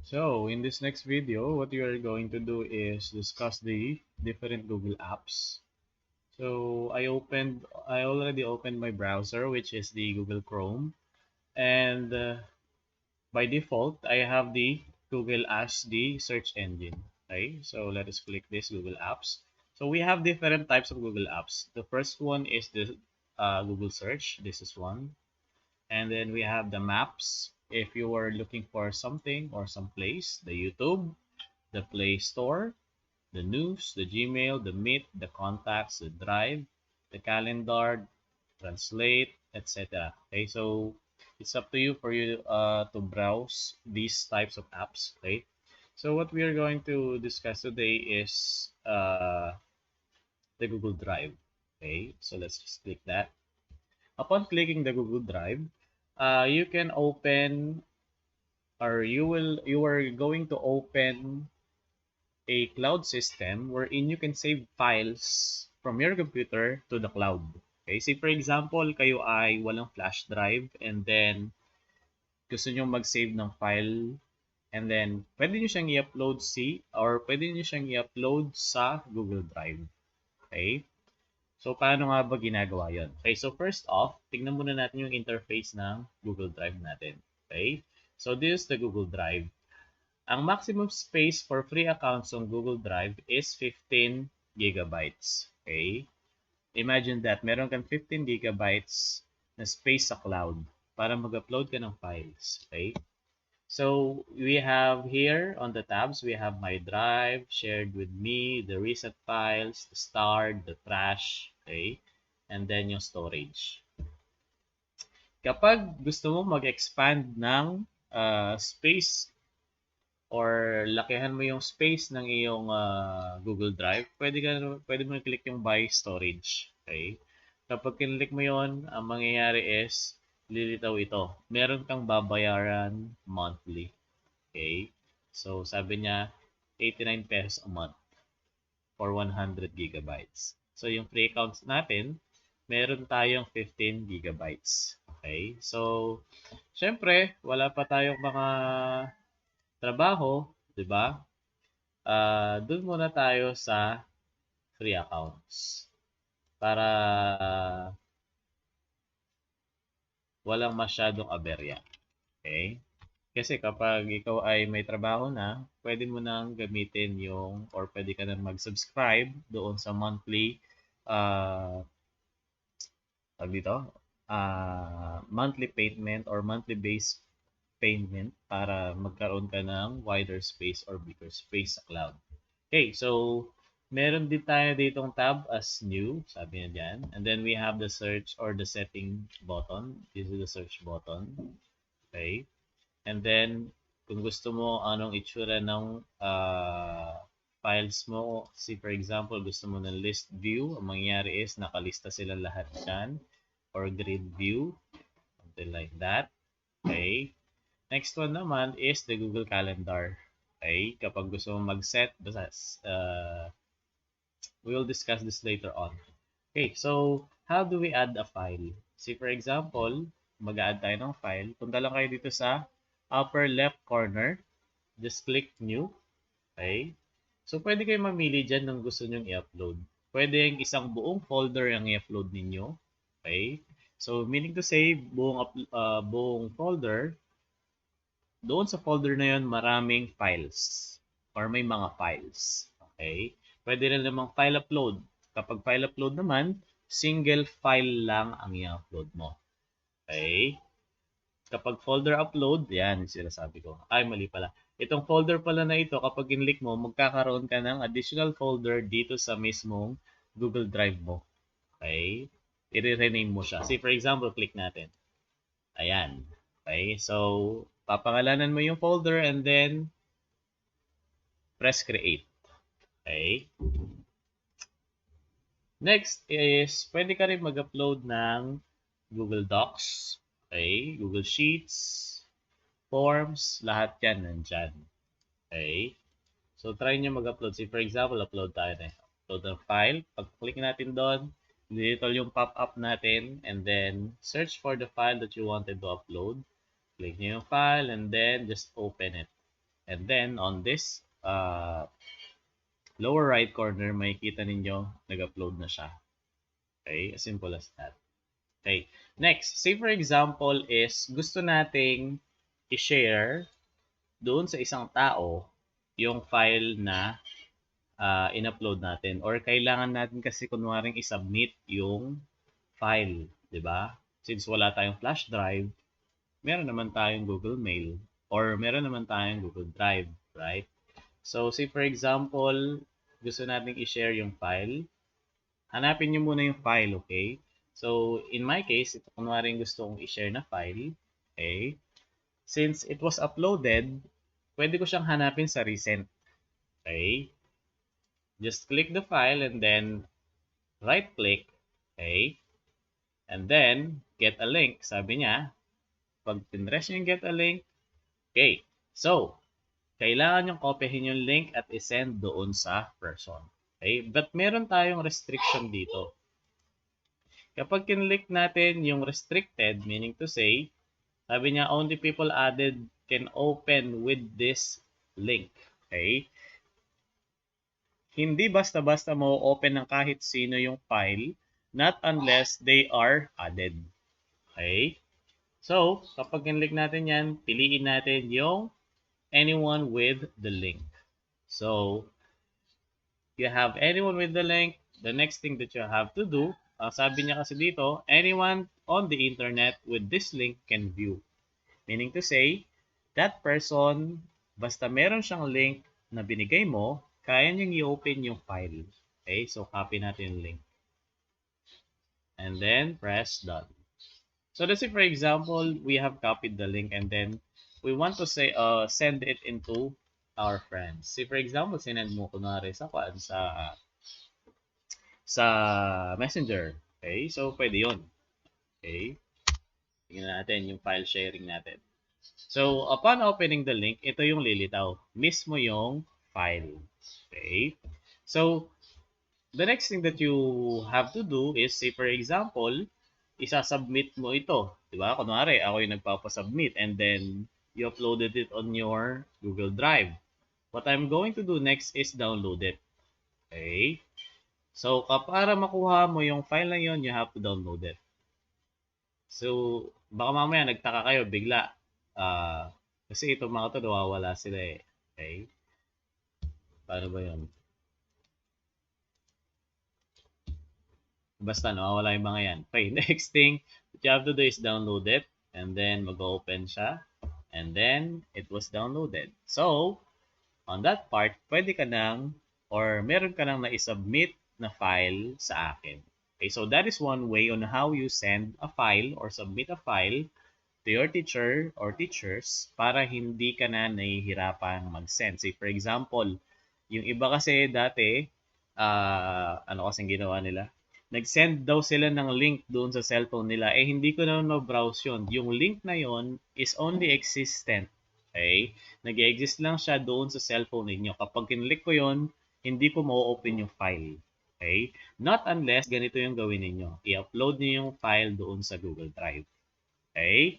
So in this next video, what we are going to do is discuss the different Google apps. So I already opened my browser, which is the Google Chrome, and by default, I have the Google as the search engine. Okay, so let us click this Google Apps. So we have different types of Google Apps. The first one is the Google Search. This is one. And then we have the maps. If you are looking for something or some place, the YouTube, the Play Store, the news, the Gmail, the Meet, the contacts, the Drive, the calendar, translate, etc. Okay, so it's up to you for you to browse these types of apps. Okay, so what we are going to discuss today is the Google Drive. Okay, so let's just click that. Upon clicking the Google Drive, you can open or you are going to open a cloud system wherein you can save files from your computer to the cloud. Okay, say for example, kayo ay walang flash drive and then gusto nyo mag-save ng file and then pwede nyo siyang i-upload pwede nyo siyang i-upload sa Google Drive. Okay? So, paano nga ba ginagawa yon? Okay, so first off, tingnan muna natin yung interface ng Google Drive natin. Okay? So, this is the Google Drive. Ang maximum space for free accounts on Google Drive is 15 gigabytes. Okay? Imagine that, meron kang 15 gigabytes na space sa cloud para mag-upload ka ng files. Okay? So, we have here on the tabs, we have my drive, shared with me, the recent files, the start, the trash, okay? And then yung storage. Kapag gusto mo mag-expand ng space or lakihan mo yung space ng iyong Google Drive, pwede mo i-click yung buy storage. Okay? Kapag kinlik mo yon, ang mangyayari is lilitaw ito. Meron kang babayaran monthly. Okay? So, sabi niya, 89 pesos a month for 100 gigabytes. So, yung free accounts natin, meron tayong 15 gigabytes. Okay? So, syempre, wala pa tayong mga trabaho, di ba? Doon muna tayo sa free accounts para walang masyadong aberya. Okay? Kasi kapag ikaw ay may trabaho na, pwede mo nang gamitin yung or pwede ka nang mag-subscribe doon sa monthly uh, monthly payment or monthly based payment para magkaroon ka ng wider space or bigger space sa cloud. Okay, so meron din tayo ditong tab as new, sabi niya dyan. And then we have the search or the setting button. This is the search button. Okay. And then, kung gusto mo anong itsura ng files mo, see for example, gusto mo ng list view, ang mangyayari is nakalista sila lahat dyan, or grid view, something like that. Okay. Next one naman is the Google Calendar. Okay. Kapag gusto mo mag-set, we will discuss this later on. Okay. So, how do we add a file? See for example, mag-add tayo ng file. Punta lang kayo dito sa upper left corner, just click new. Okay? So, pwede kayo mamili dyan ng gusto nyong i-upload. Pwede yung isang buong folder ang i-upload ninyo. Okay? So, meaning to say, buong folder, doon sa folder na yon maraming files or may mga files. Okay? Pwede rin namang file upload. Kapag file upload naman, single file lang ang i-upload mo. Okay? Kapag folder upload, yan, sinasabi ko. Ay, mali pala. Itong folder pala na ito, kapag in-click mo, magkakaroon ka ng additional folder dito sa mismong Google Drive mo. Okay? I-rename mo siya. See, for example, click natin. Ayan. Okay? So, papangalanan mo yung folder and then press create. Okay? Next is, pwede ka rin mag-upload ng Google Docs. Okay? Google Sheets. Forms, lahat yan nandyan. Okay? So, try nyo mag-upload. See, for example, upload tayo na. Upload ng file. Pag-click natin doon, dito yung pop-up natin and then search for the file that you wanted to upload. Click nyo yung file and then just open it. And then on this lower right corner, makikita ninyo, nag-upload na siya. Okay, as simple as that. Okay, next, say for example is gusto nating i-share doon sa isang tao yung file na in-upload natin, or kailangan natin kasi kunwaring i-submit yung file, di ba? Since wala tayong flash drive, meron naman tayong Google Mail or meron naman tayong Google Drive, right? So, say for example, gusto nating i-share yung file. Hanapin nyo muna yung file, okay? So, in my case, ito kunwaring gusto kong i-share na file, okay? Since it was uploaded, pwede ko siyang hanapin sa recent, okay? Just click the file and then right-click, okay? And then, get a link. Sabi niya, pag pinress nyo yung get a link, okay. So, kailangan yung kopyahin yung link at isend doon sa person. Okay? But meron tayong restriction dito. Kapag kinlik natin yung restricted, meaning to say, sabi niya, only people added can open with this link. Okay? Hindi basta-basta mo-open ng kahit sino yung file, not unless they are added. Okay? So, kapag kinlik natin yan, piliin natin yung anyone with the link. So, you have anyone with the link. The next thing that you have to do, sabi niya kasi dito, anyone on the internet with this link can view. Meaning to say, that person, basta meron siyang link na binigay mo, kaya niyang i-open yung file. Okay, so copy natin yung link. And then, press done. So let's say, for example, we have copied the link and then we want to say send it into our friends. Say, for example, sinend mo kunwari sa Messenger. Okay, so pwede yun. Okay, tingnan natin yung file sharing natin. So, upon opening the link, ito yung lilitaw. Mismo yung file. Okay? So, the next thing that you have to do is, say for example, isasubmit mo ito. Diba? Kunwari, ako yung nagpapasubmit and then you uploaded it on your Google Drive. What I'm going to do next is download it. Okay? So, para makuha mo yung file na yun, you have to download it. So, baka mamaya nagtaka kayo bigla. Kasi itong mga to nawawala sila eh. Okay? Paano ba yun? Basta nawawala yung mga yan. Okay, next thing what you have to do is download it. And then mag-open siya. And then it was downloaded. So, on that part, pwede ka nang or meron ka nang na-submit na file sa akin. Okay, so that is one way on how you send a file or submit a file to your teacher or teachers para hindi ka na nahihirapang mag-send. Say, for example, yung iba kasi dati, ano kasing ginawa nila? Nag-send daw sila ng link doon sa cellphone nila. Eh, hindi ko naman ma-browse yun. Yung link na yun is only existent. Okay? Nag-exist lang siya doon sa cellphone ninyo. Kapag kinlik ko yun, hindi ko ma-open yung file. Okay? Not unless ganito yung gawin ninyo. I-upload niyo yung file doon sa Google Drive. Okay?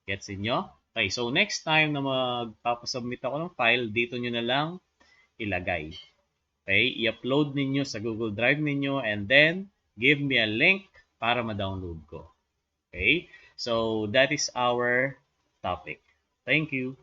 Gets inyo? Okay, so next time na magpapasubmit ako ng file, dito nyo na lang ilagay. Okay, i-upload ninyo sa Google Drive ninyo and then give me a link para ma-download ko. Okay, so that is our topic. Thank you.